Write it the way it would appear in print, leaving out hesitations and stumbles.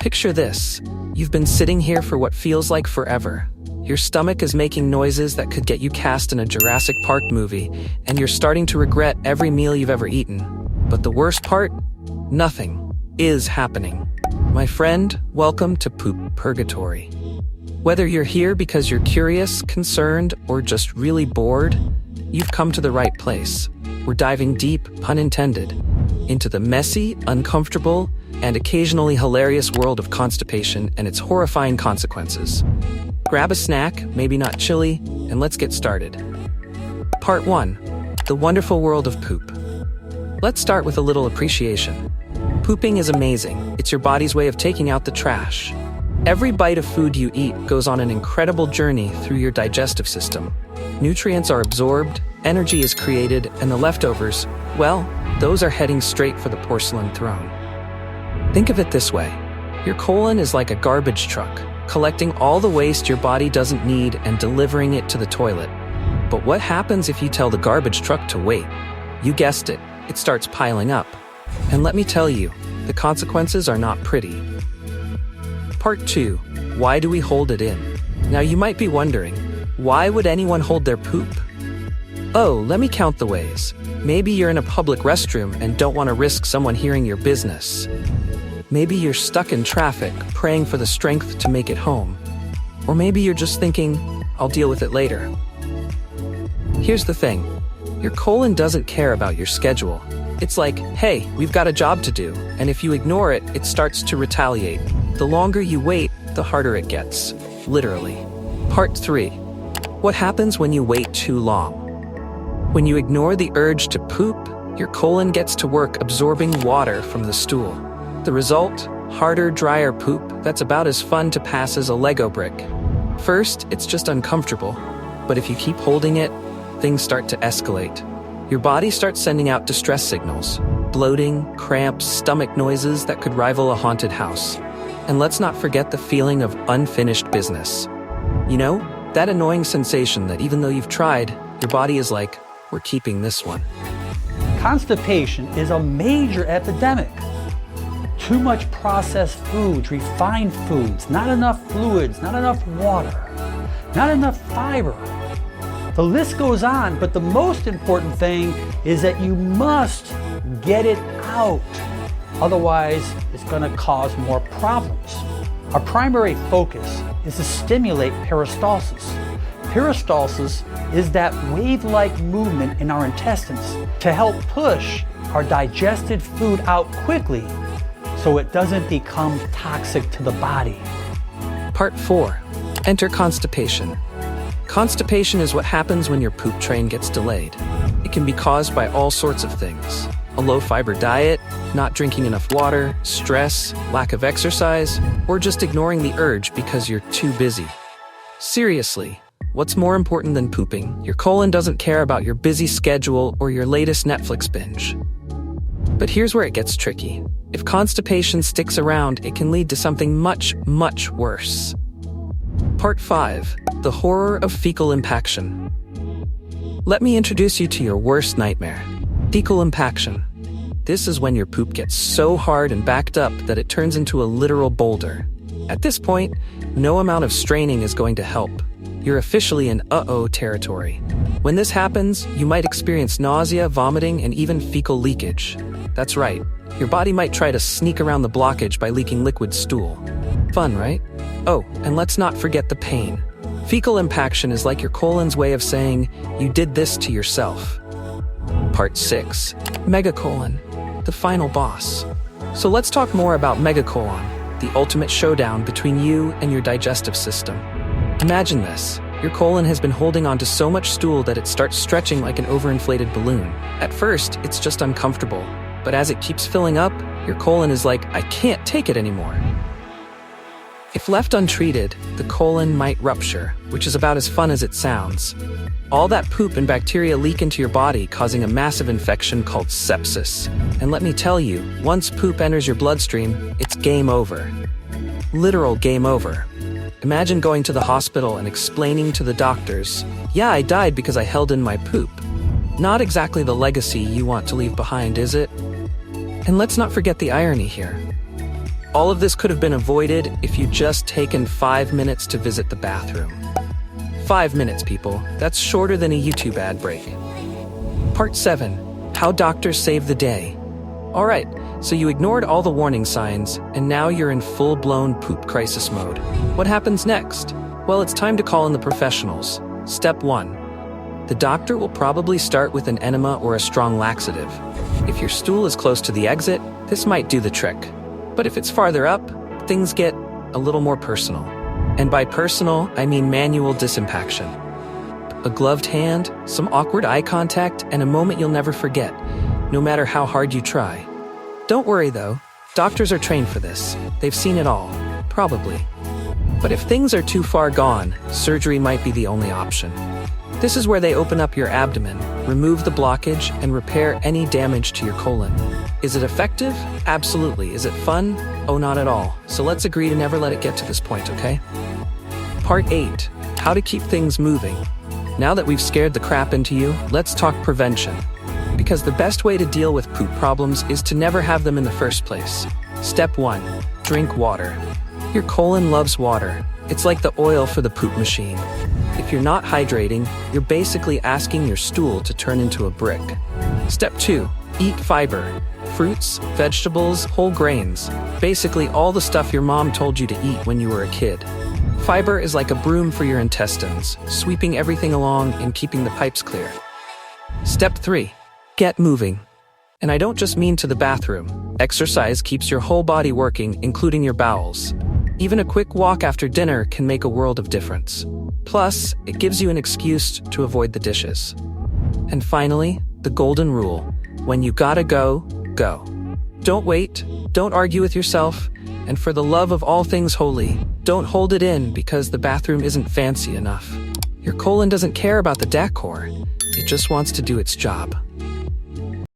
Picture this. You've been sitting here for what feels like forever. Your stomach is making noises that could get you cast in a Jurassic Park movie, and you're starting to regret every meal you've ever eaten. But the worst part? Nothing is happening. My friend, welcome to Poop Purgatory. Whether you're here because you're curious, concerned, or just really bored, you've come to the right place. We're diving deep, pun intended, into the messy, uncomfortable, and occasionally hilarious world of constipation and its horrifying consequences. Grab a snack, maybe not chili, and let's get started. Part 1. The wonderful world of poop. Let's start with a little appreciation. Pooping is amazing. It's your body's way of taking out the trash. Every bite of food you eat goes on an incredible journey through your digestive system. Nutrients are absorbed, energy is created, and the leftovers, well, those are heading straight for the porcelain throne. Think of it this way. Your colon is like a garbage truck, collecting all the waste your body doesn't need and delivering it to the toilet. But what happens if you tell the garbage truck to wait? You guessed it, it starts piling up. And let me tell you, the consequences are not pretty. Part 2. Why do we hold it in? Now you might be wondering, why would anyone hold their poop? Oh, let me count the ways. Maybe you're in a public restroom and don't want to risk someone hearing your business. Maybe you're stuck in traffic, praying for the strength to make it home. Or maybe you're just thinking, I'll deal with it later. Here's the thing. Your colon doesn't care about your schedule. It's like, hey, we've got a job to do, and if you ignore it, it starts to retaliate. The longer you wait, the harder it gets. Literally. Part 3. What happens when you wait too long? When you ignore the urge to poop, your colon gets to work absorbing water from the stool. The result? Harder, drier poop that's about as fun to pass as a Lego brick. First, it's just uncomfortable, but if you keep holding it, things start to escalate. Your body starts sending out distress signals, bloating, cramps, stomach noises that could rival a haunted house. And let's not forget the feeling of unfinished business. You know, that annoying sensation that even though you've tried, your body is like, we're keeping this one. Constipation is a major epidemic. Too much processed foods, refined foods, not enough fluids, not enough water, not enough fiber. The list goes on, but the most important thing is that you must get it out. Otherwise, it's going to cause more problems. Our primary focus is to stimulate peristalsis. Peristalsis is that wave-like movement in our intestines to help push our digested food out quickly so it doesn't become toxic to the body. Part 4. Enter constipation. Constipation is what happens when your poop train gets delayed. It can be caused by all sorts of things. A low-fiber diet, not drinking enough water, stress, lack of exercise, or just ignoring the urge because you're too busy. Seriously, what's more important than pooping? Your colon doesn't care about your busy schedule or your latest Netflix binge. But here's where it gets tricky. If constipation sticks around, it can lead to something much, much worse. Part 5. The horror of fecal impaction. Let me introduce you to your worst nightmare. Fecal impaction. This is when your poop gets so hard and backed up that it turns into a literal boulder. At this point, no amount of straining is going to help. You're officially in uh-oh territory. When this happens, you might experience nausea, vomiting, and even fecal leakage. That's right. Your body might try to sneak around the blockage by leaking liquid stool. Fun, right? Oh, and let's not forget the pain. Fecal impaction is like your colon's way of saying, you did this to yourself. Part 6. MEGACOLON. The final boss. So let's talk more about MEGACOLON, the ultimate showdown between you and your digestive system. Imagine this. Your colon has been holding onto so much stool that it starts stretching like an overinflated balloon. At first, it's just uncomfortable. But as it keeps filling up, your colon is like, I can't take it anymore. If left untreated, the colon might rupture, which is about as fun as it sounds. All that poop and bacteria leak into your body, causing a massive infection called sepsis. And let me tell you, once poop enters your bloodstream, it's game over. Literal game over. Imagine going to the hospital and explaining to the doctors, yeah, I died because I held in my poop. Not exactly the legacy you want to leave behind, is it? And let's not forget the irony here. All of this could have been avoided if you'd just taken 5 minutes to visit the bathroom. 5 minutes, people. That's shorter than a YouTube ad break. Part 7. How doctors save the day. Alright, so you ignored all the warning signs, and now you're in full-blown poop crisis mode. What happens next? Well, it's time to call in the professionals. Step 1. The doctor will probably start with an enema or a strong laxative. If your stool is close to the exit, this might do the trick. But if it's farther up, things get a little more personal. And by personal, I mean manual disimpaction. A gloved hand, some awkward eye contact, and a moment you'll never forget, no matter how hard you try. Don't worry though, doctors are trained for this. They've seen it all, probably. But if things are too far gone, surgery might be the only option. This is where they open up your abdomen, remove the blockage, and repair any damage to your colon. Is it effective? Absolutely. Is it fun? Oh, not at all. So let's agree to never let it get to this point, okay? Part 8. How to keep things moving. Now that we've scared the crap into you, let's talk prevention. Because the best way to deal with poop problems is to never have them in the first place. Step 1. Drink water. Your colon loves water. It's like the oil for the poop machine. If you're not hydrating, you're basically asking your stool to turn into a brick. Step 2. Eat fiber. Fruits, vegetables, whole grains. Basically all the stuff your mom told you to eat when you were a kid. Fiber is like a broom for your intestines, sweeping everything along and keeping the pipes clear. Step 3. Get moving. And I don't just mean to the bathroom. Exercise keeps your whole body working, including your bowels. Even a quick walk after dinner can make a world of difference. Plus, it gives you an excuse to avoid the dishes. And finally, the golden rule. When you gotta go, go. Don't wait, don't argue with yourself, and for the love of all things holy, don't hold it in because the bathroom isn't fancy enough. Your colon doesn't care about the decor, it just wants to do its job.